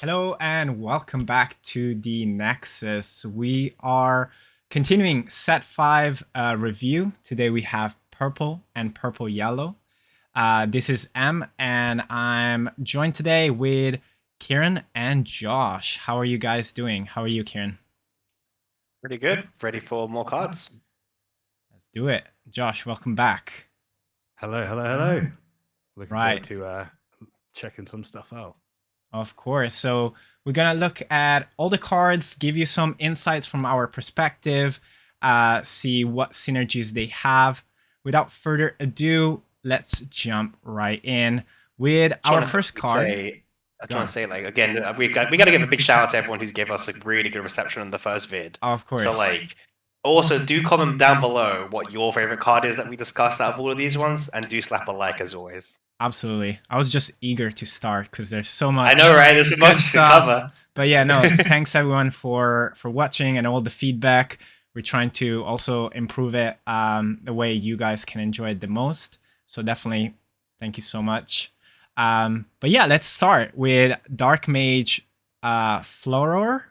Hello and welcome back to the Nexus. We are continuing set 5 review. Today we have purple and purple yellow. This is M and I'm joined today with Kieran and Josh. How are you guys doing? How are you, Kieran? Pretty good. Ready for more cards? Let's do it. Josh, welcome back. Hello. Looking forward Right. to checking some stuff out. Of course. So we're gonna look at all the cards, give you some insights from our perspective, see what synergies they have. Without further ado, let's jump right in with our first card. I just want to say, like, again, we got to give a big shout out to everyone who's gave us a really good reception on the first vid. Of course. So, like, also do comment down below what your favorite card is that we discussed out of all of these ones, and do slap a like as always. Absolutely. I was just eager to start because there's so much. I know, right? There's so good much stuff. to cover. But yeah, no, thanks everyone for watching and all the feedback. We're trying to also improve it the way you guys can enjoy it the most. So definitely, thank you so much. But yeah, let's start with Dark Mage Floror.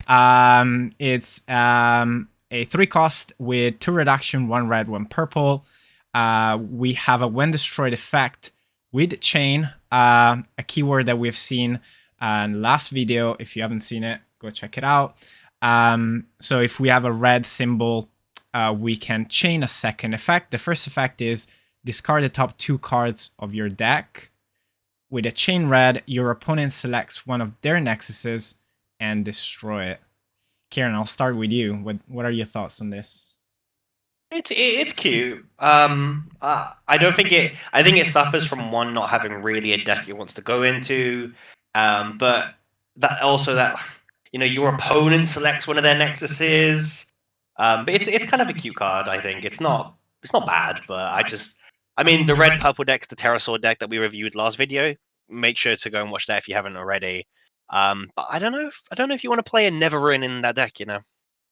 It's a 3-cost with 2 reduction, 1 red, 1 purple. We have a when destroyed effect with chain, a keyword that we've seen in the last video. If you haven't seen it, go check it out. So if we have a red symbol, we can chain a second effect. The first effect is discard the top 2 cards of your deck. With a chain red, your opponent selects one of their nexuses and destroy it. Kieran, I'll start with you. What are your thoughts on this? It's cute. I don't think it. I think it suffers from one not having really a deck it wants to go into. But that your opponent selects one of their nexuses. But it's kind of a cute card. I think it's not bad. But I mean the red purple deck's the pterosaur deck that we reviewed last video. Make sure to go and watch that if you haven't already. But I don't know if you want to play a Neverwin in that deck.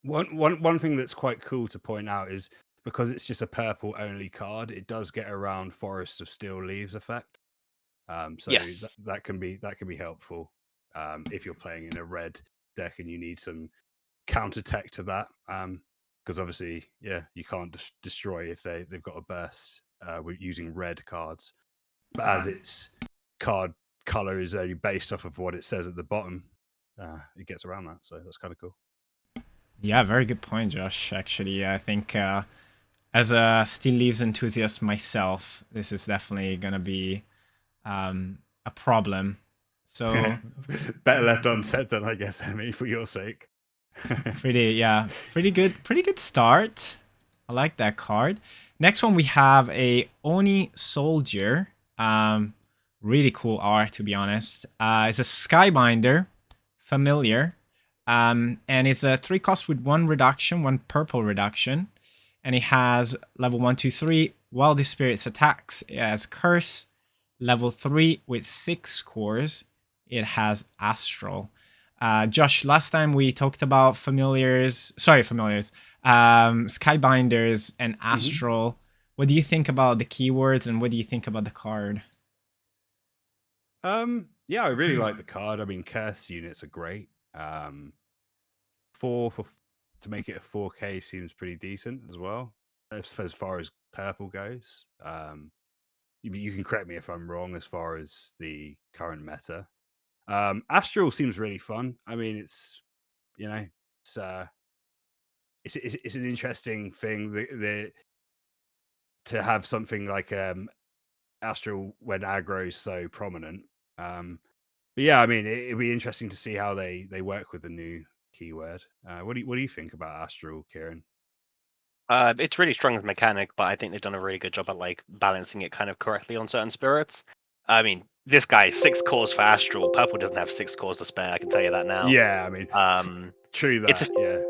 One thing that's quite cool to point out is because it's just a purple only card, it does get around Forest of Steel Leaves effect. So Yes. that can be helpful if you're playing in a red deck and you need some counter tech to that. Because obviously, yeah, you can't destroy if they've got a burst with using red cards. But as its card color is only based off of what it says at the bottom, it gets around that. So that's kind of cool. Yeah, very good point, Josh. Actually, I think as a Steel Leaves enthusiast myself, this is definitely gonna be a problem. So better left unsaid than I guess, Emmy, for your sake. pretty good start. I like that card. Next one we have a Oni Soldier. Really cool art, to be honest. It's a Skybinder, familiar. And it's a 3-cost with 1 reduction, 1 purple reduction. And it has level 1, 2, 3. While the spirits attacks, it has Curse. Level 3 with 6 cores, it has Astral. Josh, last time we talked about Skybinders and Astral. Mm-hmm. What do you think about the keywords and what do you think about the card? Yeah, I really like the card. I mean, curse units are great. 4 to make it a 4K seems pretty decent as well, as far as purple goes. You can correct me if I'm wrong as far as the current meta. Astral seems really fun. I mean, it's an interesting thing that to have something like Astral when aggro is so prominent. But yeah, I mean, it'd be interesting to see how they work with the new keyword. What do you think about Astral, Kieran? It's really strong as mechanic, but I think they've done a really good job at like balancing it kind of correctly on certain spirits. I mean, this guy 6 cores for Astral. Purple doesn't have 6 cores to spare. I can tell you that now. Yeah, I mean, true that.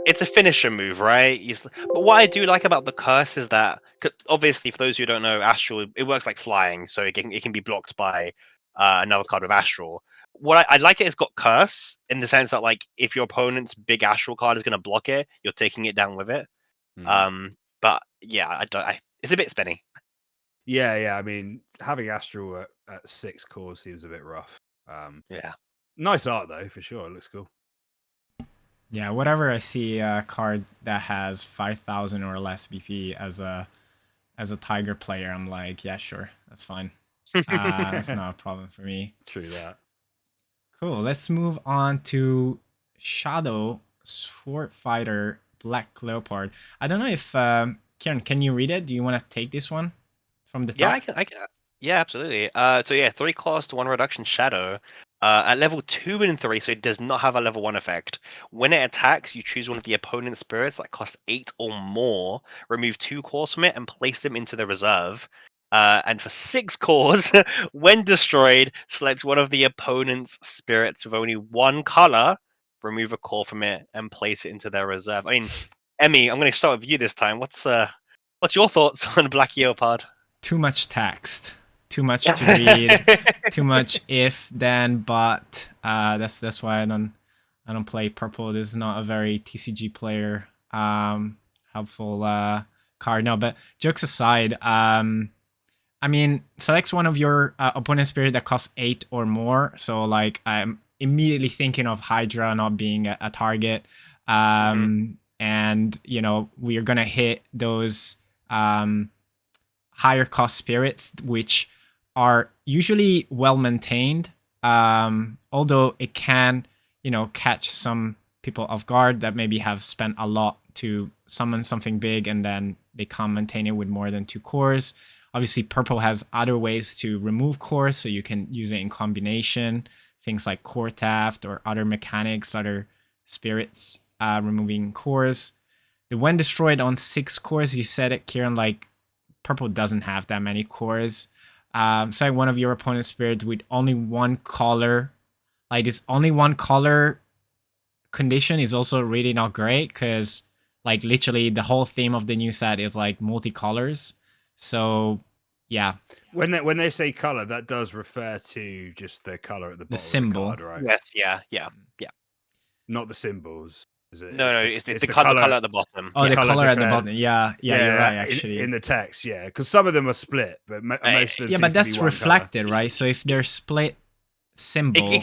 It's a finisher move, right? But what I do like about the curse is that, obviously, for those who don't know, Astral it works like flying, so it can be blocked by another card with Astral. What I like it's got curse in the sense that like if your opponent's big Astral card is going to block it, you're taking it down with it. But yeah, it's a bit spinny. Yeah. I mean, having Astral at 6 cores seems a bit rough. Yeah. Nice art though, for sure. It looks cool. Yeah, whatever I see a card that has 5,000 or less BP as a Tiger player, I'm like, yeah, sure, that's fine. That's not a problem for me. True that. Cool. Let's move on to Shadow Sword Fighter Black Leopard. I don't know if Kieran, can you read it? Do you want to take this one from the Yeah, top? I can. Yeah, absolutely. So yeah, 3 cost, 1 reduction shadow. At level 2 and 3, so it does not have a level 1 effect. When it attacks, you choose one of the opponent's spirits that cost 8 or more, remove 2 cores from it, and place them into the reserve. And for 6 cores, when destroyed, select one of the opponent's spirits with only 1 color, remove a core from it, and place it into their reserve. I mean, Emmy, I'm going to start with you this time. What's your thoughts on Black Leopard? Too much text, too much to read, too much if, then, but. That's why I don't play purple. This is not a very TCG player helpful card. No, but jokes aside, I mean, select one of your opponent's spirit that costs 8 or more. So like I'm immediately thinking of Hydra not being a target. And you know, we are gonna hit those higher cost spirits, which are usually well maintained. Although it can, you know, catch some people off guard that maybe have spent a lot to summon something big and then they can't maintain it with more than 2 cores. Obviously, purple has other ways to remove cores, so you can use it in combination. Things like core theft or other mechanics, other spirits removing cores. The when destroyed on 6 cores, you said it, Kieran, like purple doesn't have that many cores. So one of your opponent's spirit with only 1 color, like this only 1 color condition is also really not great because like literally the whole theme of the new set is like multicolors. So yeah. When they say color, that does refer to just the color at the bottom symbol. of the card, right? Yes, yeah. Not the symbols. Is it? No, it's the color at the bottom. Oh, yeah. the color at the declared. bottom. Yeah, you're right, actually. In the text, yeah, because some of them are split, but most of them. Yeah, but that's reflected, right? So if they're split symbol.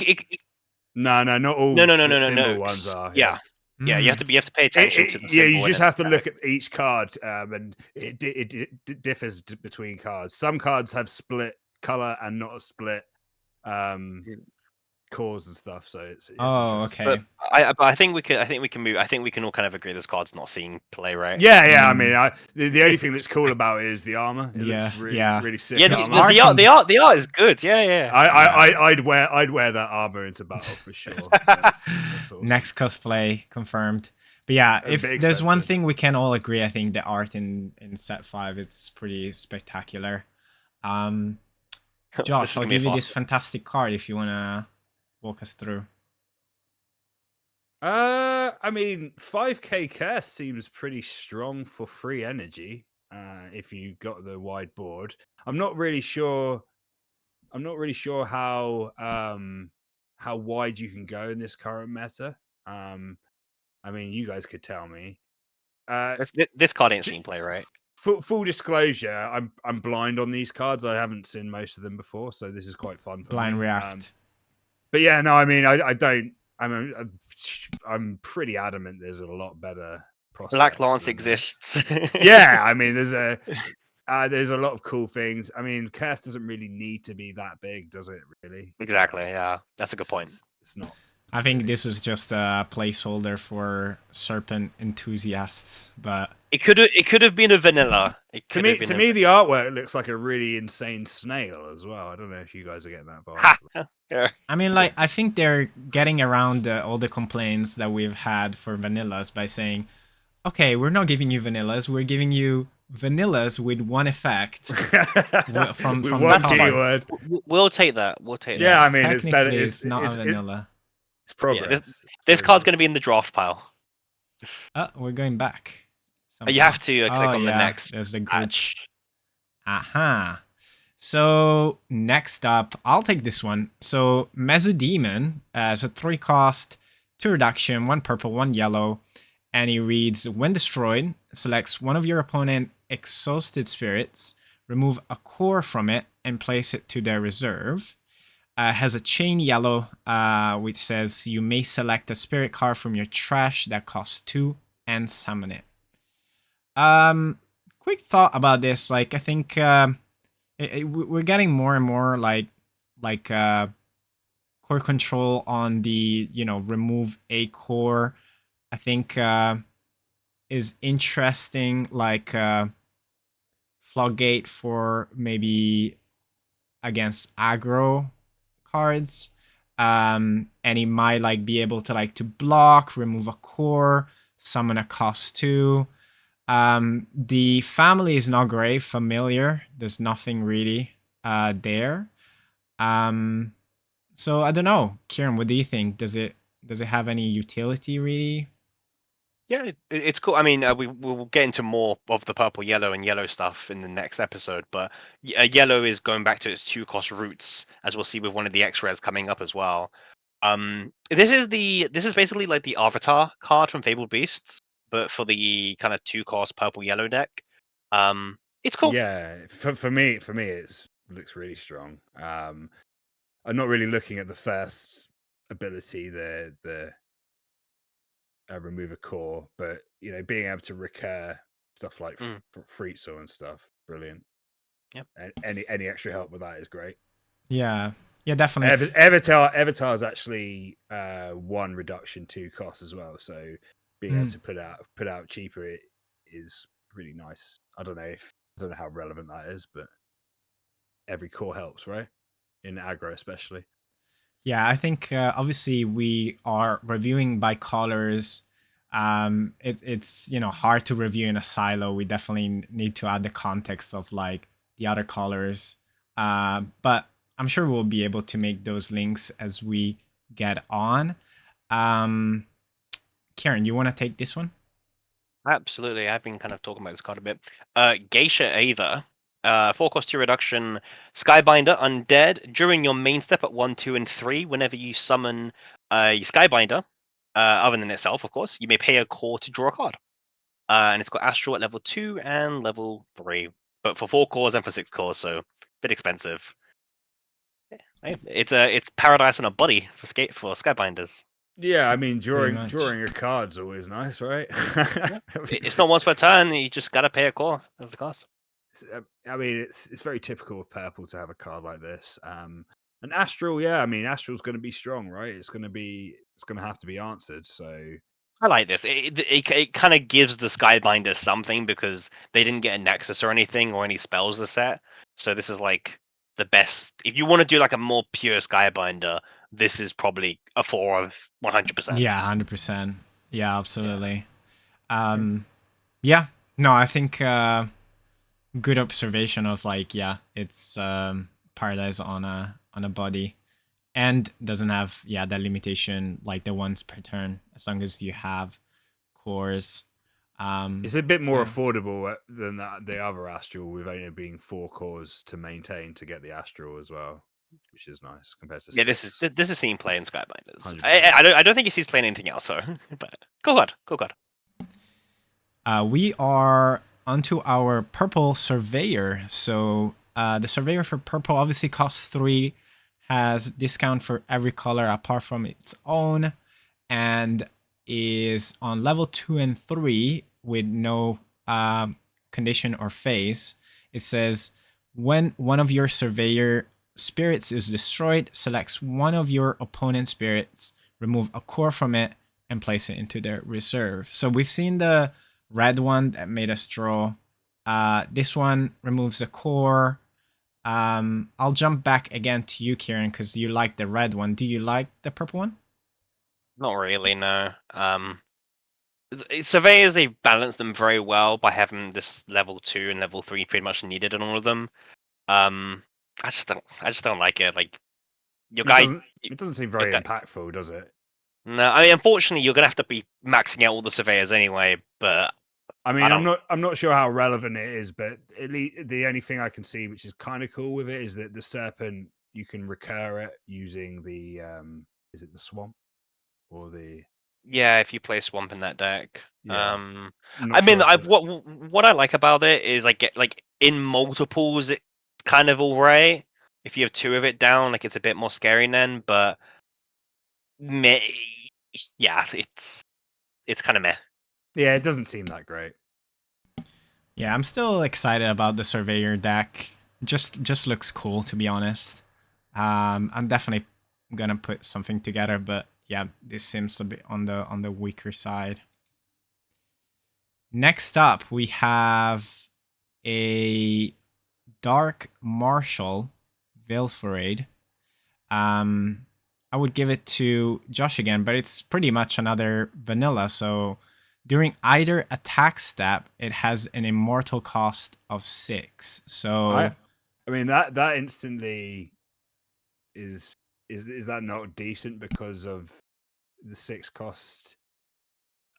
No, not all. No. Symbol ones are. Yeah. Yeah, you have to pay attention to the symbol. Yeah, you just have to look at each card, and it differs between cards. Some cards have split color and not a split cores and stuff. So it's okay. But I think we can move. I think we can all kind of agree this card's not seeing play, right? Yeah. I mean, the only thing that's cool about it is the armor. It looks really sick. Yeah, the art is good. Yeah. I'd wear that armor into battle for sure. That's awesome. Next cosplay confirmed. But yeah, if there's one thing we can all agree, I think the art in set 5 it's pretty spectacular. Josh, I'll give you this fantastic card if you wanna walk us through. I mean, 5k curse seems pretty strong for free energy. If you got the wide board, I'm not really sure how wide you can go in this current meta. I mean, you guys could tell me. This card ain't seen play, right? Full disclosure, I'm blind on these cards. I haven't seen most of them before, so this is quite fun for blind me. react. But yeah, no, I mean, I don't. I'm pretty adamant. There's a lot better prospects. Black Lance exists. Yeah, I mean, there's a lot of cool things. I mean, Curse doesn't really need to be that big, does it? Really? Exactly. Yeah, that's a good point. It's not. I think this was just a placeholder for Serpent enthusiasts, but it could have been a vanilla. To me, the artwork looks like a really insane snail as well. I don't know if you guys are getting that vibe. Yeah. I mean, like, I think they're getting around all the complaints that we've had for vanillas by saying, okay, we're not giving you vanillas, we're giving you vanillas with 1 effect from one keyword. We'll take that. Yeah, I mean, it's better. It's not a vanilla. It's progress. Yeah, this card's going to be in the draft pile. Oh, we're going back. You have to click on the next. There's the patch. Aha. So next up, I'll take this one. So Mesodemon as a 3 cost, 2 reduction, 1 purple, 1 yellow, and he reads: when destroyed, selects one of your opponent exhausted spirits, remove a core from it, and place it to their reserve. Has a chain yellow, which says you may select a spirit card from your trash that costs 2 and summon it. Quick thought about this. Like, I think we're getting more and more like core control on the remove a core. I think is interesting. Like floodgate for maybe against aggro cards. And he might like be able to block, remove a core, summon a cost 2. The family is not great. Familiar. There's nothing really there. So I don't know, Kieran. What do you think? Does it have any utility really? Yeah, it's cool. I mean, we'll get into more of the purple, yellow, and yellow stuff in the next episode. But yellow is going back to its 2-cost roots, as we'll see with one of the X-rares coming up as well. This is basically like the Avatar card from Fabled Beasts, but for the kind of 2-cost purple yellow deck. It's cool. Yeah, for me, it looks really strong. I'm not really looking at the first ability, the remove a core, but being able to recur stuff like Frietzel and stuff, brilliant. Yep. And any extra help with that is great. Yeah, definitely. Avatar's actually 1 reduction 2 cost as well, so being able to put out cheaper is really nice. I don't know how relevant that is, but every core helps, right? In aggro especially. Yeah, I think obviously we are reviewing by colors. It's hard to review in a silo. We definitely need to add the context of like the other colors. But I'm sure we'll be able to make those links as we get on. Karen, you want to take this one? Absolutely. I've been kind of talking about this card a bit. Geisha Aether. 4-cost 2 reduction. Skybinder, undead. During your main step at 1, 2, and 3, whenever you summon a Skybinder, other than itself, of course, you may pay a core to draw a card. And it's got Astral at level 2 and level 3. But for 4 cores and for 6 cores, so a bit expensive. It's Paradise on a body for Skybinders. Yeah, I mean drawing much. a card's always nice, right? It's not once per turn. You just gotta pay a core. That's the cost. I mean, it's very typical of purple to have a card like this. And Astral, yeah, I mean Astral's going to be strong, right? It's going to have to be answered. So I like this. It kind of gives the Skybinder something because they didn't get a Nexus or anything or any spells to set. So this is like the best. If you want to do like a more pure Skybinder, this is probably a 4 of 100%. Yeah, 100%. Yeah, absolutely. Yeah. No, I think good observation of like, yeah, it's Paradise on a body and doesn't have that limitation like the once per turn as long as you have cores. It's a bit more affordable than the other Astral, with only being 4 cores to maintain to get the Astral as well, which is nice compared to 6. This is seen playing Skybinders. 100%. I don't think he sees playing anything else. So, but go God. We are onto our purple surveyor. So the surveyor for purple obviously costs 3, has discount for every color apart from its own, and is on level 2 and 3 with no condition or phase. It says when one of your surveyor spirits is destroyed, selects one of your opponent's spirits, remove a core from it, and place it into their reserve. So we've seen the red one that made us draw. This one removes a core. I'll jump back again to you, Kieran, because you like the red one. Do you like the purple one? Not really, no. Surveyors, they balance them very well by having this level 2 and level 3 pretty much needed on all of them. I just don't like it. Like your guy, It doesn't seem very impactful, does it? No, I mean, unfortunately, you're gonna have to be maxing out all the surveyors anyway. But I mean, I'm not sure how relevant it is, but at least the only thing I can see which is kind of cool with it is that the serpent, you can recur it using the is it the swamp or the if you play swamp in that deck. Yeah. I mean, what I like about it is like in multiples, it's kind of alright. If you have 2 of it down, like it's a bit more scary then. But yeah, it's kind of meh. Yeah, it doesn't seem that great. Yeah, I'm still excited about the Surveyor deck. Just looks cool, to be honest. I'm definitely gonna put something together, but yeah, this seems a bit on the weaker side. Next up, we have a Dark Marshal Vilforade. I would give it to Josh again, but it's pretty much another vanilla. So during either attack step, it has an immortal cost of 6. So I mean that instantly is that not decent because of the 6 cost?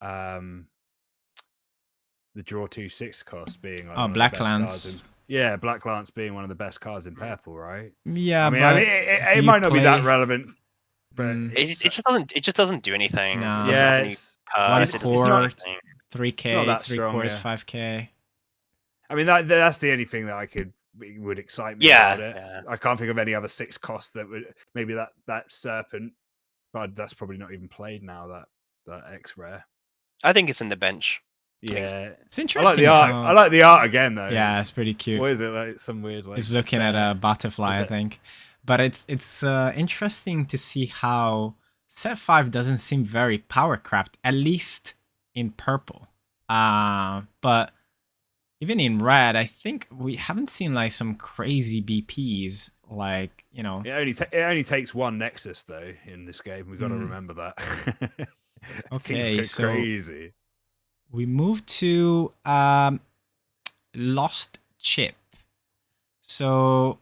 The draw 2/6 cost being like one Black of the best cards Lance. yeah, Black Lance being one of the best cards in purple, right? Yeah, I mean, but it might not be that relevant, but It just doesn't do anything. No. It doesn't yeah, have any it's one perks. It doesn't do core, anything. 3k, not that 3 strong, cores, yeah. 5k. I mean that's the only thing that would excite me Yeah, about it. yeah. I can't think of any other 6 costs that would maybe that Serpent, but that's probably not even played now. That X rare. I think it's in the bench. Yeah, It's I interesting. like the art. I like the art again though. Yeah, it's pretty cute. What is it like? Some weird like. He's looking at a butterfly, Is I it? think. But it's interesting to see how set 5 doesn't seem very power crapped, at least in purple. But even in red, I think we haven't seen like some crazy BPs, like, you know. It only takes one Nexus though in this game. We've got to remember that. Okay, Things so get crazy. we move to Lost Chip. So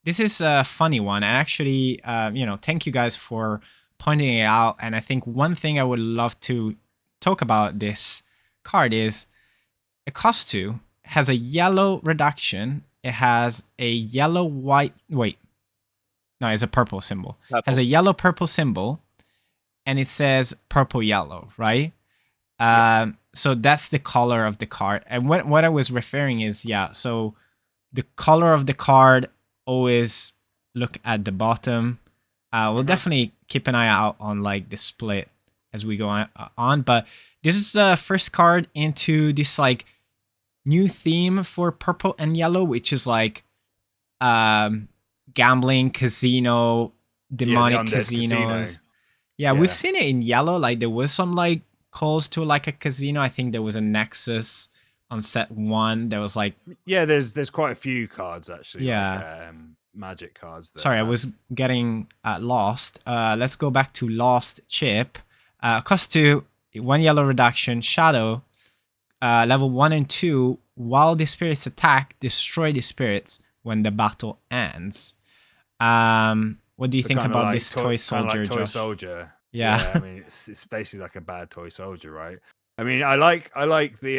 this is a funny one. And actually, thank you guys for pointing it out. And I think one thing I would love to talk about this card is it costs 2, has a yellow reduction. It has a yellow white. Wait, no, it's a purple symbol. Purple. Has a yellow purple symbol, and it says purple yellow, right? Yes. So that's the color of the card. And what I was referring is, yeah, so the color of the card, always look at the bottom. We'll definitely keep an eye out on like the split as we go on. But this is the first card into this like new theme for purple and yellow, which is like gambling, casino, demonic the undead casinos. casino. Yeah, we've seen it in yellow. Like there was some like calls to like a casino. I think there was a Nexus on set 1. There was like there's quite a few cards actually. Yeah. Like, magic cards. Sorry, I was getting lost. Let's go back to Lost Chip. Cost 2, 1 yellow reduction, Shadow. Level 1 and 2, while the spirits attack, destroy the spirits when the battle ends. What do you think about this toy soldier, like toy Josh? soldier. Yeah. I mean, it's basically like a bad toy soldier, right? I mean, I like the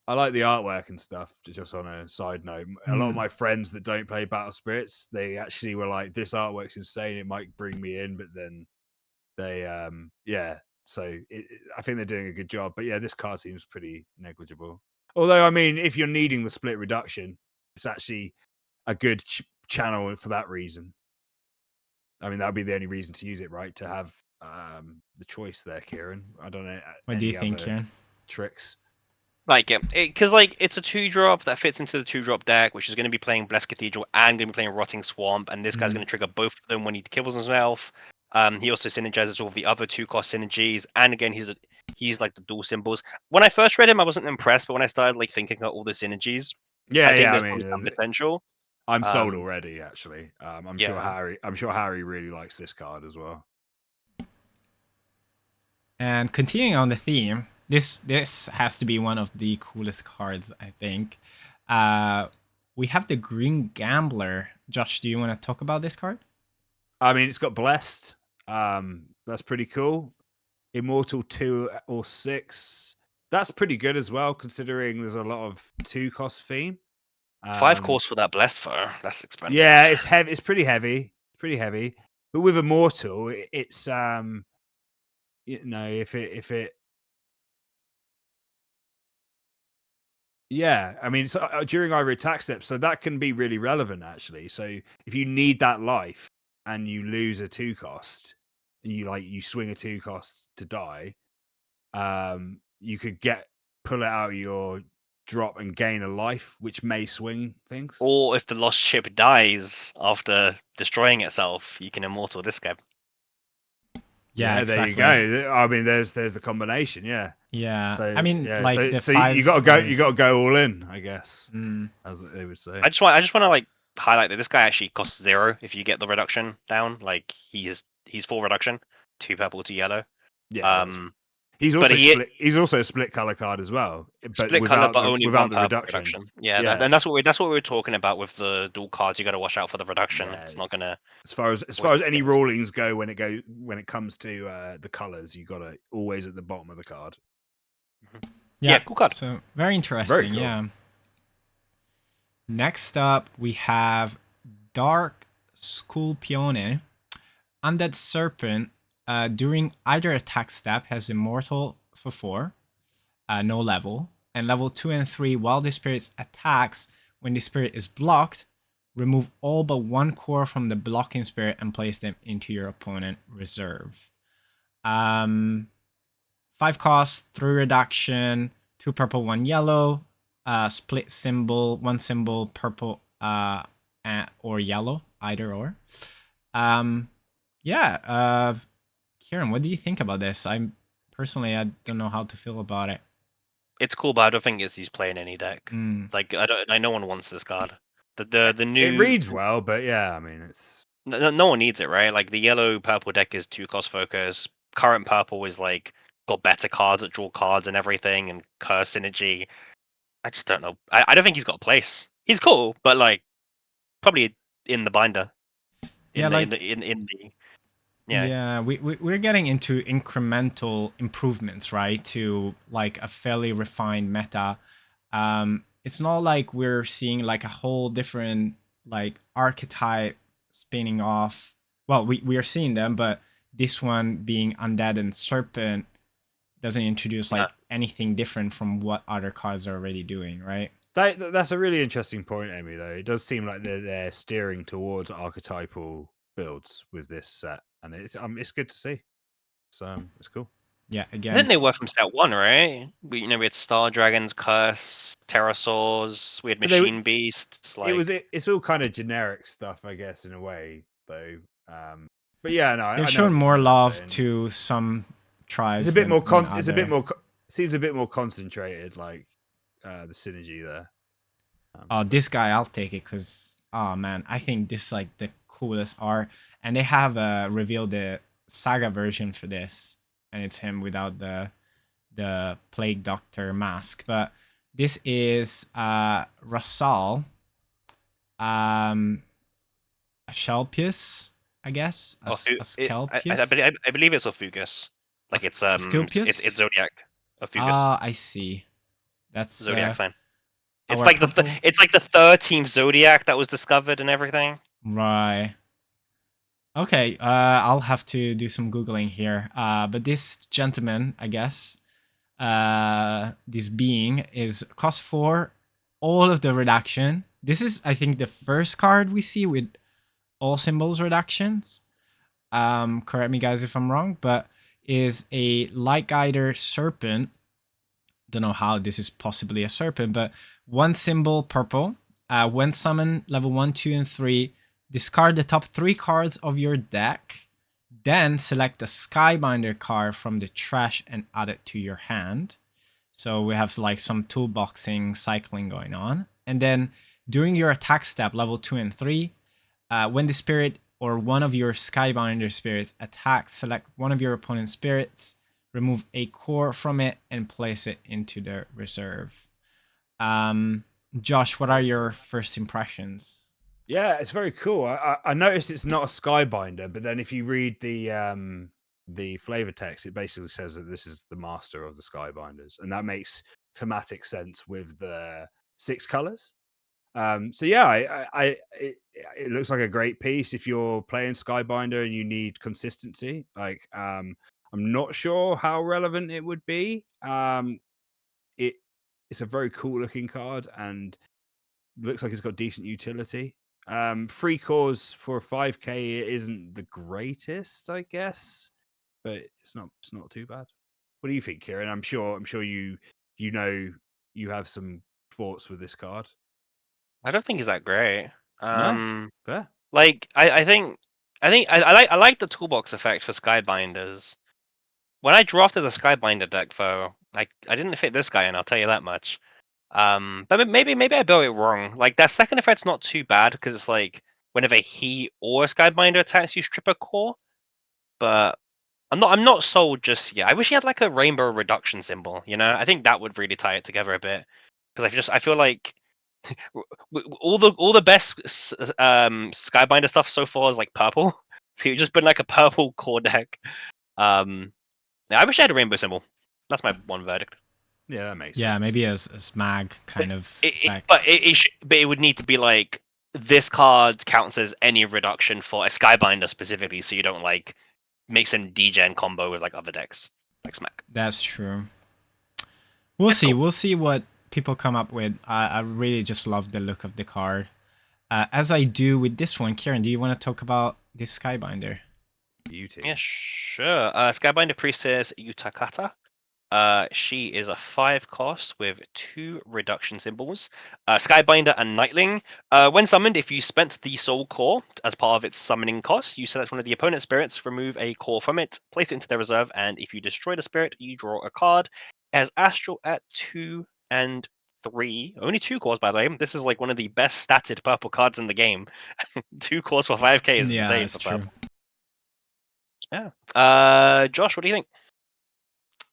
artwork and stuff. Just on a side note, a lot of my friends that don't play Battle Spirits, they actually were like, "This artwork's insane. It might bring me in," but then they, So I think they're doing a good job. But yeah, this card seems pretty negligible. Although, I mean, if you're needing the split reduction, it's actually a good channel for that reason. I mean, that would be the only reason to use it, right? To have the choice there, Kieran. I don't know. What do you think, Kieran? Tricks. Like it, because like it's a 2-drop that fits into the 2-drop deck, which is going to be playing Blessed Cathedral and going to be playing Rotting Swamp, and this guy's going to trigger both of them when he kills himself. He also synergizes all the other 2-cost synergies, and again, he's like the dual symbols. When I first read him, I wasn't impressed, but when I started like thinking about all the synergies, I think there's probably some potential. I'm sold already. Actually, I'm sure Harry really likes this card as well. And continuing on the theme, this has to be one of the coolest cards, I think. We have the Green Gambler. Josh, do you want to talk about this card? I mean, it's got Blessed. That's pretty cool. Immortal 2 or 6. That's pretty good as well, considering there's a lot of 2-cost theme. 5 cost for that Blessed Foe. That's expensive. Yeah, it's heavy. It's pretty heavy. But with Immortal, it's if it Yeah, I mean, so, during Ivory attack steps, so that can be really relevant actually. So if you need that life and you lose a 2 cost, and you swing a 2 cost to die, you could pull it out of your drop and gain a life, which may swing things. Or if the lost ship dies after destroying itself, you can immortal this guy. Yeah, there exactly. you go. I mean, there's the combination. Yeah. Yeah, So I mean, yeah, like the so five you got to go. You ways. got to go all in, I guess, Mm. as they would say. I just want to like highlight that this guy actually costs 0 if you get the reduction down. Like he's full reduction, 2 purple to yellow. Yeah, he's But also he split. He's also a split color card as well, but split color, but only one without the purple reduction. Yeah, Yeah, and that's what we were talking about with the dual cards. You got to watch out for the reduction. yeah. It's not gonna. As far as any rulings go, when it comes to the colors, you got to always at the bottom of the card. Yeah, cool card. So very interesting. Very cool. Yeah. Next up, we have Dark Sculpione. Undead Serpent, during either attack step, has Immortal for 4, no level. And level 2 and 3, while the spirit attacks, when the spirit is blocked, remove all but 1 core from the blocking spirit and place them into your opponent reserve. 5 costs, 3 reduction, 2 purple, 1 yellow, split symbol, 1 symbol, purple or yellow, either or. Kieran, what do you think about this? I don't know how to feel about it. It's cool, but I don't think he's playing any deck. Like no one wants this card. The new It reads well, but yeah, I mean it's no one needs it, right? Like the yellow purple deck is 2 cost focus. Current purple is like got better cards at draw cards and everything, and curse synergy. I just don't know. I don't think he's got a place. He's cool, but like probably in the binder. Yeah, we're getting into incremental improvements, right? To like a fairly refined meta. It's not like we're seeing like a whole different like archetype spinning off. Well, we are seeing them, but this one being undead and serpent doesn't introduce like anything different from what other cards are already doing, right? That's a really interesting point, Amy. Though it does seem like they're steering towards archetypal builds with this set, and it's good to see. So it's cool. Yeah, again, I think they were from set 1, right? We had Star Dragons, Curse, Pterosaurs, we had Machine Beasts. Like it's all kind of generic stuff, I guess, in a way, though. But yeah, no, they've shown more love to some tribes. It's a bit more. Seems a bit more concentrated, like the synergy there. Oh, this guy, I'll take it because, oh man, I think this is like the coolest art. And they have revealed the Saga version for this, and it's him without the Plague Doctor mask. But this is Rasal, Asclepius, I guess. Asclepius. I believe it's Ophugus. Like it's Zodiac. Ophugus. Ah, I see. That's Zodiac sign. It's our like purple- it's like the 13th Zodiac that was discovered and everything. Right. Okay, I'll have to do some Googling here. But this gentleman, I guess, this being is cost 4, all of the reduction. This is, I think, the first card we see with all symbols reductions. Correct me, guys, if I'm wrong, but is a Light Guider Serpent. Don't know how this is possibly a serpent, but 1 symbol purple. When summoned, level 1, 2, and 3, discard the top 3 cards of your deck. Then select the Skybinder card from the trash and add it to your hand. So we have like some toolboxing cycling going on. And then during your attack step, level 2 and 3, when the spirit or one of your Skybinder spirits attacks, select one of your opponent's spirits, remove a core from it, and place it into the reserve. Josh, what are your first impressions? Yeah, it's very cool. I noticed it's not a Skybinder, but then if you read the flavor text, it basically says that this is the master of the Skybinders, and that makes thematic sense with the 6 colors. So yeah, it looks like a great piece if you're playing Skybinder and you need consistency. Like, I'm not sure how relevant it would be. it's a very cool looking card and looks like it's got decent utility. 3 cores for a 5k isn't the greatest, I guess, but it's not too bad. What do you think, Kieran? I'm sure you know you have some thoughts with this card. I don't think he's that great. No, fair. Like I think I like the toolbox effect for Skybinders. When I drafted the Skybinder deck, though, I didn't fit this guy in. I'll tell you that much. But maybe I built it wrong. Like that second effect's not too bad because it's like whenever he or a Skybinder attacks, you strip a core. But I'm not sold just yet. I wish he had like a rainbow reduction symbol. You know, I think that would really tie it together a bit. Because I feel like all the best Skybinder stuff so far is like purple. So you just been like a purple core deck. Yeah, I wish I had a rainbow symbol. That's my one verdict. Yeah, that makes Yeah, sense. maybe as mag kind of effect. But it would need to be like this card counts as any reduction for a Skybinder specifically, so you don't like make some degen combo with like other decks like Smack. That's true. We'll That's see. cool. We'll see what people come up with. I really just love the look of the card. As I do with this one, Kieran, do you want to talk about this Skybinder? Beauty. Yeah, sure. Skybinder Priestess Utakata. She is a 5 cost with 2 reduction symbols. Skybinder and Nightling. When summoned, if you spent the Soul Core as part of its summoning cost, you select one of the opponent's spirits, remove a core from it, place it into their reserve, and if you destroy the spirit, you draw a card. It has Astral at 2 and 3. Only 2 cores, by the way. This is like one of the best statted purple cards in the game. 2 cores for 5k is Yeah, insane it's for true. purple. Yeah. Josh, what do you think?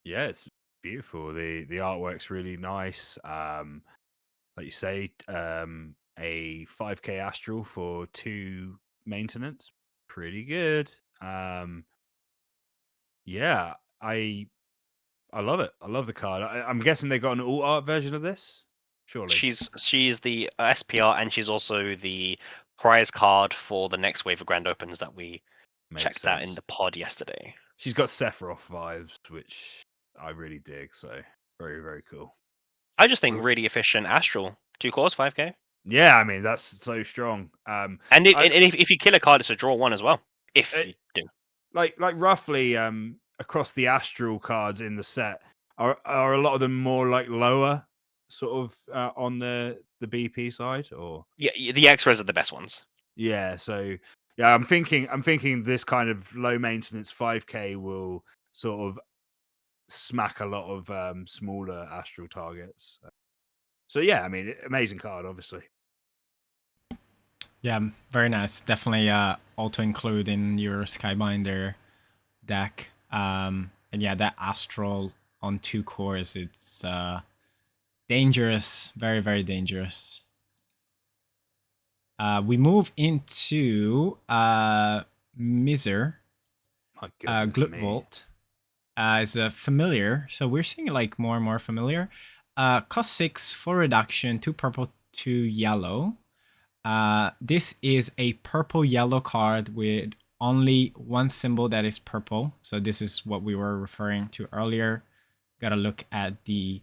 Yeah, it's beautiful. The artwork's really nice. Like you say, a 5k Astral for 2 maintenance, pretty good. Yeah, I love it. I love the card. I'm guessing they got an alt art version of this. Surely, She's the SPR and she's also the prize card for the next wave of Grand Opens that we makes checked out in sense. the pod yesterday. She's got Sephiroth vibes, which I really dig. So very, very cool. I just think really efficient Astral. 2 cores, 5k. Yeah, I mean that's so strong. And if you kill a card, it's a draw 1 as well. If you do. like roughly across the Astral cards in the set, are a lot of them more like lower sort of on the BP side, or Yeah, the X-rays are the best ones. yeah, so yeah, I'm thinking this kind of low maintenance 5k will sort of smack a lot of smaller Astral targets. So yeah, I mean, amazing card, obviously. Yeah, very nice. Definitely auto include in your Skybinder deck. And yeah, that Astral on 2 cores, it's dangerous. Very, very dangerous. We move into Miser. My goodness me. Glutvolt is a familiar. So we're seeing like more and more familiar. Cost 6 for reduction, 2 purple, 2 yellow. This is a purple-yellow card with only one symbol that is purple. So this is what we were referring to earlier. Gotta look at the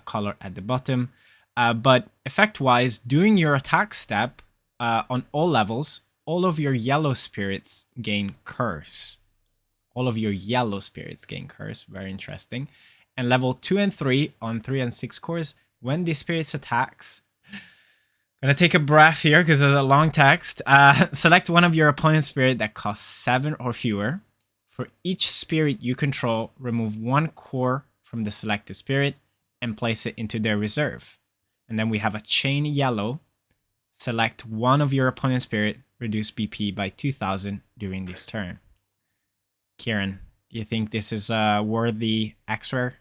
color at the bottom. But effect-wise, doing your attack step on all levels, all of your yellow spirits gain curse. All of your yellow spirits gain curse. Very interesting. And level 2 and 3 on 3 and 6 cores, when the spirits attacks, gonna take a breath here because there's a long text. Select one of your opponent's spirit that costs 7 or fewer. For each spirit you control, remove 1 core from the selected spirit and place it into their reserve. And then we have a chain yellow. Select one of your opponent's spirit, reduce BP by 2,000 during this turn. Kieran, do you think this is a worthy X-Rare?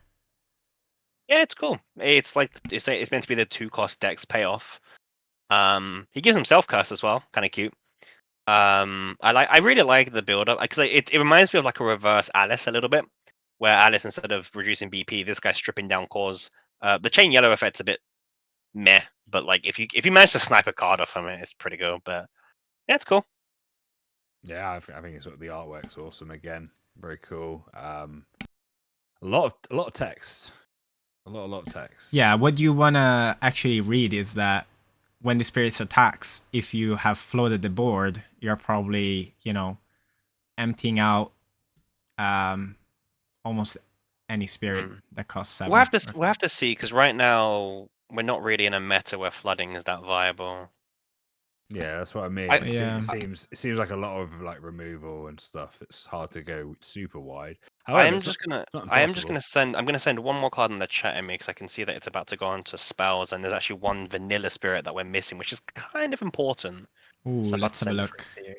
Yeah, it's cool. It's like it's meant to be the 2 cost dex payoff. He gives himself curse as well, kind of cute. I really like the build up because it reminds me of like a reverse Alice a little bit, where Alice, instead of reducing BP, this guy's stripping down cores. The chain yellow effect's a bit meh, but like if you manage to snipe a card off from it, it's pretty good. But yeah, it's cool. Yeah, I think it's the artwork's awesome again. Very cool. A lot of text. A lot of text. Yeah, what you want to actually read is that when the spirits attacks, if you have floated the board, you're probably, emptying out almost any spirit Mm. that costs 7. We'll have to see, because right now we're not really in a meta where flooding is that viable. Yeah, that's what I mean. Yeah. It seems like a lot of like removal and stuff. It's hard to go super wide. I However, am it's just not gonna impossible. send. I'm gonna send one more card in the chat in me because I can see that it's about to go on to spells, and there's actually one vanilla spirit that we're missing, which is kind of important. Ooh, So I'm about let's to have a send it look. through to you.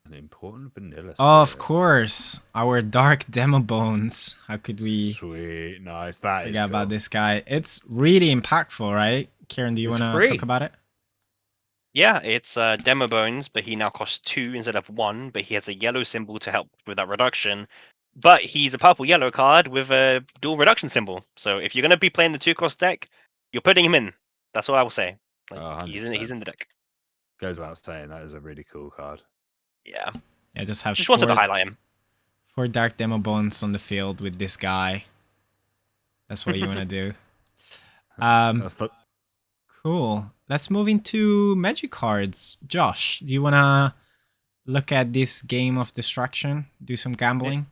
An important vanilla spirit. Of course, our Dark Demo Bones. How could we Sweet, nice. That is forget cool. about this guy? It's really impactful, right? Kieran, do you It's want to free. talk about it? Yeah, it's Demo Bones, but he now costs 2 instead of 1, but he has a yellow symbol to help with that reduction. But he's a purple-yellow card with a dual reduction symbol. So if you're going to be playing the 2-cost deck, you're putting him in. That's all I will say. Like, Oh, he's 100%. in the deck. Goes without saying, that is a really cool card. Yeah. Yeah, just have Just wanted to highlight him. 4 Dark Demo Bones on the field with this guy. That's what you want to do. That's the Cool. Let's move into magic cards. Josh, do you want to look at this game of destruction? Do some gambling?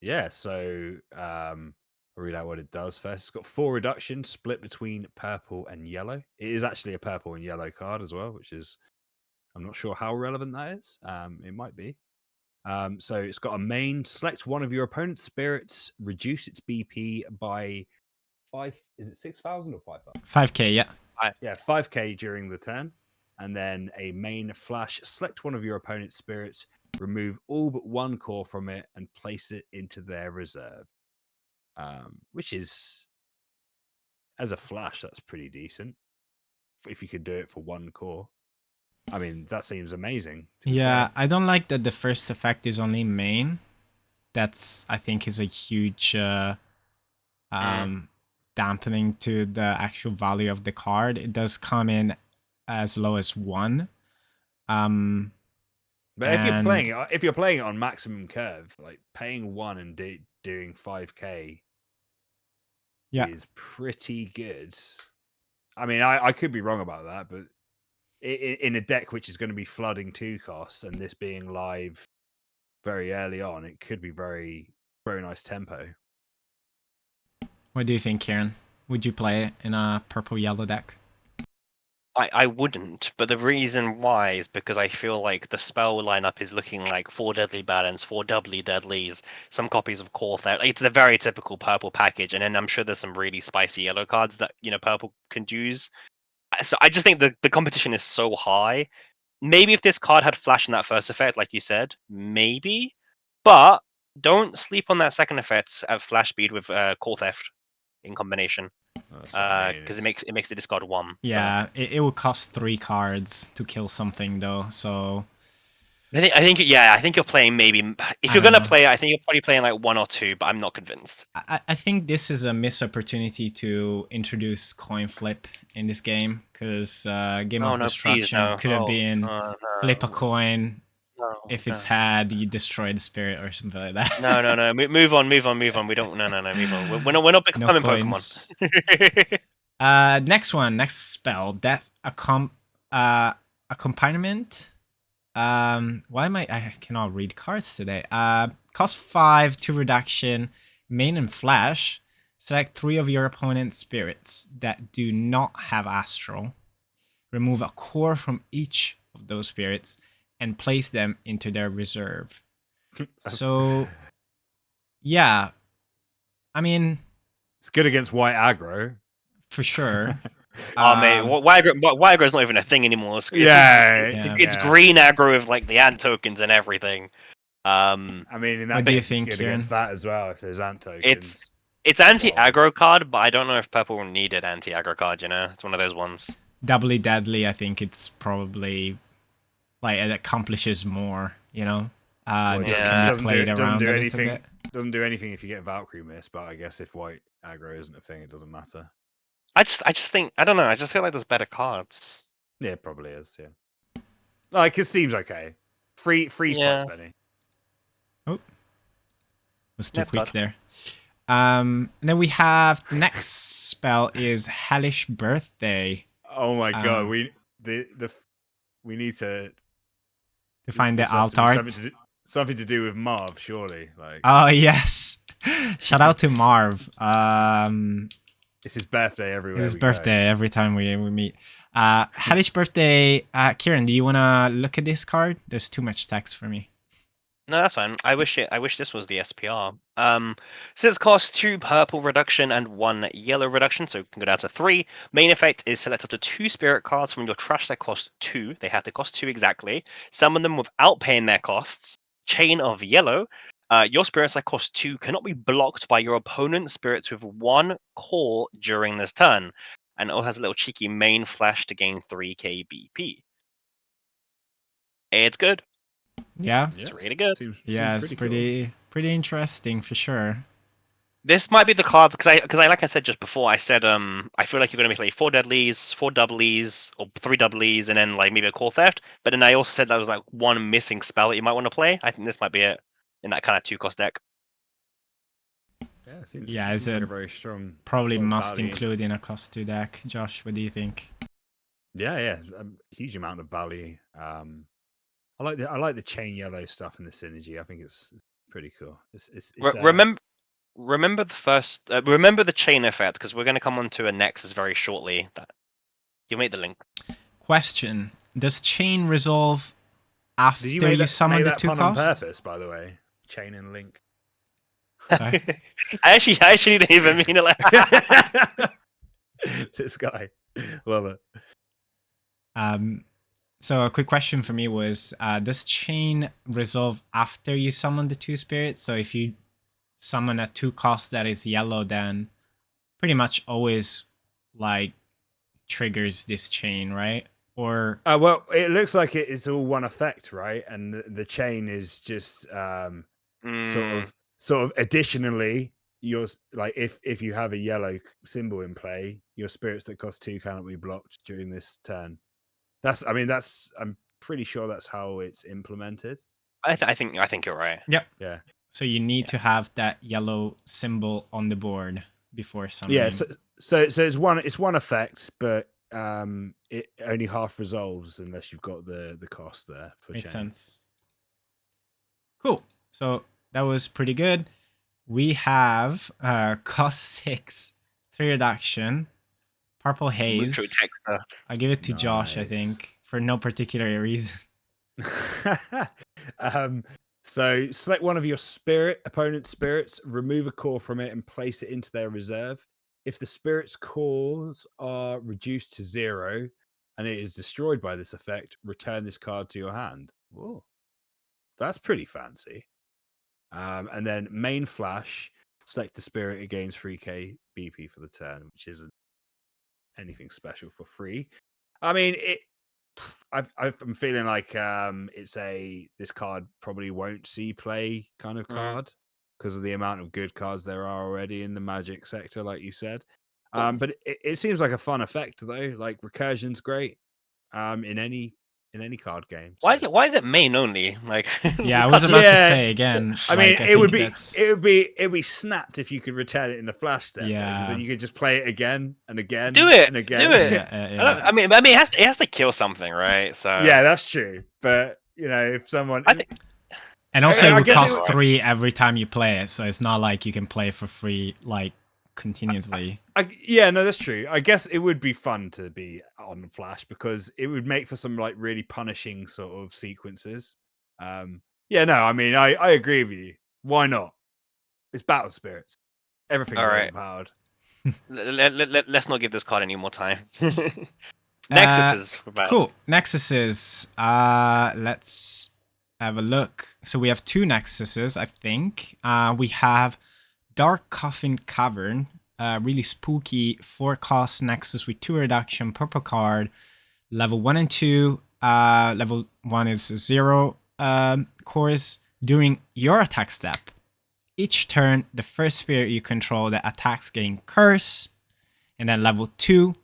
Yeah, so I'll read out what it does first. It's got 4 reductions split between purple and yellow. It is actually a purple and yellow card as well, which is, I'm not sure how relevant that is. It might be. So it's got a main. Select one of your opponent's spirits, reduce its BP by 5. Is it 6,000 or 5,000? 5k, yeah. Yeah, 5k during the turn. And then a main flash. Select one of your opponent's spirits, remove all but 1 core from it, and place it into their reserve. Which is, as a flash, that's pretty decent. If you could do it for 1 core. I mean, that seems amazing. Yeah, I don't like that the first effect is only main. That's, I think, is a huge dampening to the actual value of the card. It does come in as low as 1. But if you're playing it on maximum curve, like paying 1 and doing 5k is pretty good. I mean, I could be wrong about that, but in a deck which is going to be flooding 2 costs and this being live very early on, it could be very, very nice tempo. What do you think, Kieran? Would you play it in a purple-yellow deck? I wouldn't, but the reason why is because I feel like the spell lineup is looking like 4 Deadly Balance, 4 Doubly Deadlies, some copies of Core Theft. It's a very typical purple package, and then I'm sure there's some really spicy yellow cards that purple can use. So I just think the competition is so high. Maybe if this card had flash in that first effect, like you said, maybe, but don't sleep on that second effect at flash speed with Core Theft in combination. Because it makes the discard 1. Yeah, it will cost 3 cards to kill something though, so I think you're playing maybe if you're gonna play it, I think you're probably playing like 1 or 2, but I'm not convinced. I think this is a missed opportunity to introduce coin flip in this game because Game of Destruction could have been flip a coin. If it's had, you destroy the spirit or something like that. No. Move on. We don't. No. Move on. We're not becoming coins. Pokemon. Next spell. Death accompaniment. Why am I cannot read cards today. Cost 5 to reduction, main and flash. Select 3 of your opponent's spirits that do not have astral. Remove a core from each of those spirits and place them into their reserve. So, yeah. I mean, it's good against white aggro. For sure. Oh, mate, white aggro is not even a thing anymore. It's green aggro with like the ant tokens and everything. I mean, in that case, it's good Kieran? against that as well if there's ant tokens. It's anti-aggro card, but I don't know if purple needed anti-aggro card, It's one of those ones. Doubly deadly, I think it's probably like it accomplishes more, This can be played around a little bit. Doesn't do anything if you get Valkyrie miss, but I guess if white aggro isn't a thing, it doesn't matter. I just think I don't know. I just feel like there's better cards. Yeah, it probably is. Yeah, like it seems okay. Freeze quite spenny. Oh, was too quick there. And then we have next spell is Hellish Birthday Oh my god, Um, we need to. to find the This has alt to be art. something to do with Marv, surely. Like, Oh yes, shout out to Marv. it's his birthday everywhere His we go. birthday every time we meet. Hellish Birthday. Kieran, do you wanna look at this card? There's too much text for me. No, that's fine. I wish this was the SPR. Says cost 2 purple reduction and 1 yellow reduction, so it can go down to 3. Main effect is select up to 2 spirit cards from your trash that cost 2. They have to cost 2 exactly. Summon them without paying their costs. Chain of yellow. Your spirits that cost 2 cannot be blocked by your opponent's spirits with 1 core during this turn. And it all has a little cheeky main flash to gain 3k BP. It's good. Yeah, Yeah, It's really good. Seems it's pretty cool. pretty interesting for sure. This might be the card because I like I said just before, I said I feel like you're gonna make like 4 deadlies, 4 doublies, or 3 doublies, and then like maybe a core theft. But then I also said that was like one missing spell that you might want to play. I think this might be it in that kind of 2-cost deck. Yeah, It's seems like a a very strong. probably lot of must value. include in a cost 2 deck. Josh, what do you think? Yeah, a huge amount of value. I like the chain yellow stuff and the synergy. I think it's pretty cool. Remember the first. Remember the chain effect because we're gonna come on to a Nexus very shortly. That you made the link. Question: does chain resolve after Did you make summon make the that 2 pun on cost? purpose, by the way? Chain and link. Sorry? I actually didn't even mean it like. This guy, love it. So a quick question for me was, does chain resolve after you summon the 2 spirits? So if you summon a 2 cost that is yellow, then pretty much always like triggers this chain, right? Or Well, it looks like it's all one effect, right? And the chain is just sort of additionally, yours like if you have a yellow symbol in play, your spirits that cost 2 cannot be blocked during this turn. I'm pretty sure that's how it's implemented. I think you're right. yep. Yeah. So you need to have that yellow symbol on the board before summoning. Yeah, so it's one effect, but it only half resolves unless you've got the cost there for Makes chain. sense. Cool. So that was pretty good. We have cost 6, 3 reduction, purple haze. Mucho texter. I'll give it to Josh, I Nice. think, for no particular reason. So select one of your opponent's spirits, remove a core from it, and place it into their reserve. If the spirit's cores are reduced to 0 and it is destroyed by this effect, return this card to your hand. Whoa, that's pretty fancy. And then main flash, select the spirit, it gains 3k BP for the turn, which isn't anything special for free. I mean, I'm feeling like this card probably won't see play kind of card because of the amount of good cards there are already in the Magic sector, like you said. But it seems like a fun effect though. Like recursion's great in any card game. Why is it main only? Like Yeah, I was about to say again. I mean, like, it would that's... be snapped if you could return it in the flash step. Yeah. Because then you could just play it again and again. Do it. And again. Do it. Yeah. I mean, it has to kill something, right? So Yeah, that's true. But you know, if someone, and also I it would guess cost 3 every time you play it, so it's not like you can play for free like continuously. Yeah, no, that's true. I guess it would be fun to be on Flash because it would make for some like really punishing sort of sequences. Yeah, no, I mean, I agree with you. Why not? It's Battle Spirits. Everything's All right. overpowered. Let's not give this card any more time. Nexuses. Cool. Nexuses. Let's have a look. So we have 2 Nexuses, I think. We have Dark Coffin Cavern. Really spooky 4-cost Nexus with 2 reduction, purple card. Level 1 and 2. Level 1 is 0 cores. During your attack step, each turn, the first spirit you control that attacks gain curse. And then level 2,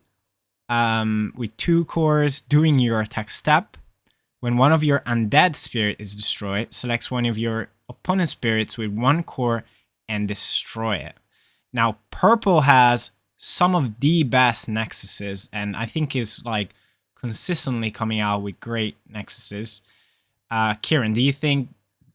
with 2 cores during your attack step. When one of your undead spirit is destroyed, select one of your opponent's spirits with 1 core and destroy it. Now, purple has some of the best Nexuses, and I think is like consistently coming out with great Nexuses. Kieran, do you think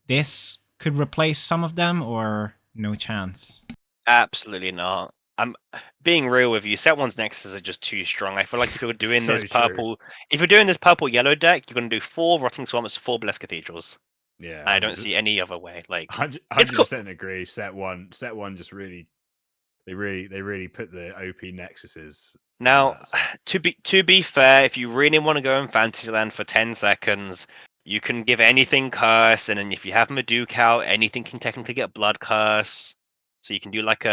this could replace some of them, or no chance? Absolutely not. I'm being real with you. Set one's Nexus are just too strong. I feel like if you're doing So this true. purple, if you're doing this purple yellow deck, you're gonna do 4 Rotting Swamps, 4 Blessed Cathedrals. Yeah, I don't see any other way. Like, it's cool. 100% agree. Set one just really, they really put the OP Nexuses. Now, to be fair, if you really want to go in Fantasyland for 10 seconds, you can give anything curse, and then if you have Maduke out, anything can technically get blood curse. So you can do like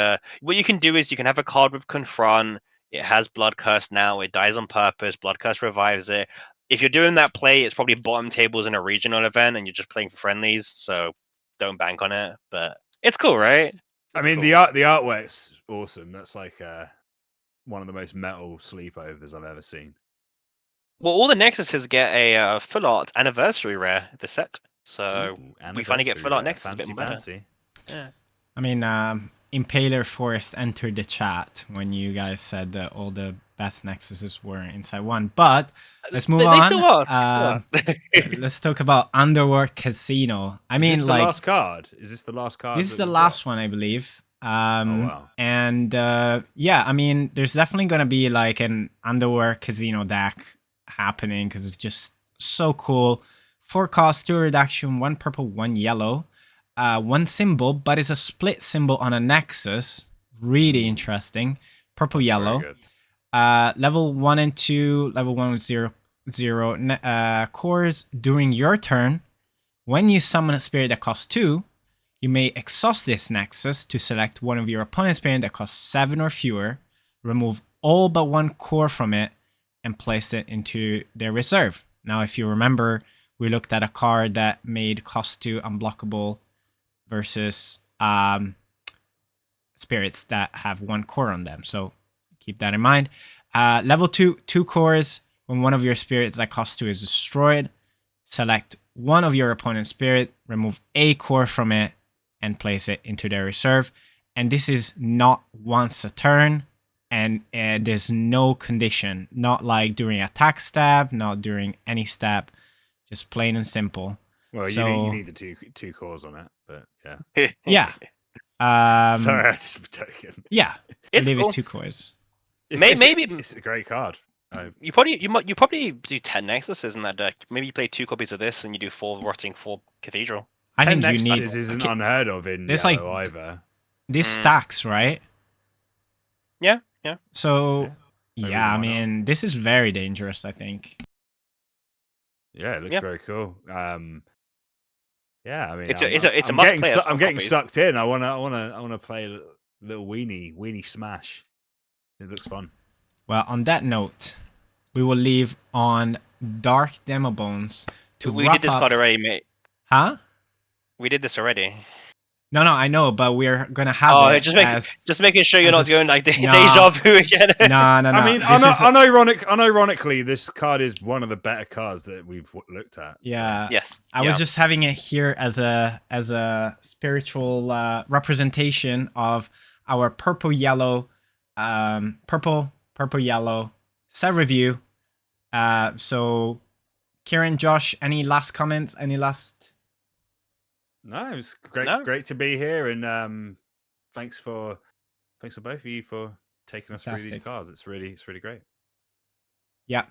what you can do is you can have a card with Confront. It has blood curse now. It dies on purpose. Blood curse revives it. If you're doing that play, it's probably bottom tables in a regional event, and you're just playing for friendlies. So don't bank on it. But it's cool, right? I It's mean, cool. the artwork's awesome. That's like one of the most metal sleepovers I've ever seen. Well, all the Nexuses get a full art anniversary rare this set, so Ooh, we finally get full art Nexus a bit better. Fancy. Yeah. I mean, Impaler Forest entered the chat when you guys said that all the best Nexuses were inside one. But let's move They on. still are. Let's talk about Underworld Casino. I mean, is this the like, last card? Is this the last card? this is the last one, I believe. Oh wow! And yeah, I mean, there's definitely gonna be like an Underworld Casino deck happening because it's just so cool. 4 cost, 2 reduction, 1 purple, 1 yellow. 1 symbol, but it's a split symbol on a Nexus. Really interesting. Purple, That's yellow. Level 1 and 2, level 1 with 0 cores. During your turn, when you summon a spirit that costs 2, you may exhaust this Nexus to select one of your opponent's spirit that costs 7 or fewer, remove all but 1 core from it, and place it into their reserve. Now, if you remember, we looked at a card that made cost 2 unblockable versus spirits that have 1 core on them. So keep that in mind. Level 2, 2 cores. When one of your spirits that costs 2 is destroyed, select one of your opponent's spirit, remove a core from it, and place it into their reserve. And this is not once a turn, and there's no condition. Not like during attack stab, not during any stab. Just plain and simple. Well, so, you need the two cores on it, but yeah. Yeah. Sorry, I just joking. Yeah, it's leave cool. it 2 cores. Maybe it's a great card. You probably do 10 Nexuses in that deck. Maybe you play 2 copies of this and you do 4 Rotting, 4 Cathedral. I think you Nexuses need. isn't unheard of in there's yellow like either. This stacks, right? Yeah. So yeah, I why mean, this is very dangerous, I think. Yeah, it looks very cool. Yeah, I mean, it's a must play. I'm getting sucked in. I wanna play a little weenie smash. It looks fun. Well, on that note, we will leave on Dark Demo Bones to we wrap did this up. card already, mate. Huh? We did this already. No, I know, but we're gonna have it just making sure you're not going like nah, deja vu again. No. I mean, unironically, this card is one of the better cards that we've looked at. Yeah. So. Yes. I was just having it here as a spiritual representation of our purple yellow set review. So Kieran, Josh, any last comments? Any last? No, it was great to be here, and thanks for both of you for taking us through these cards. It's really great. Yeah,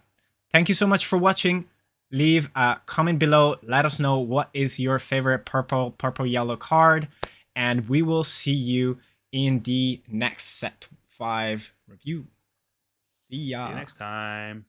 thank you so much for watching. Leave a comment below. Let us know what is your favorite purple yellow card, and we will see you in the next set 5 review. See ya. See you next time.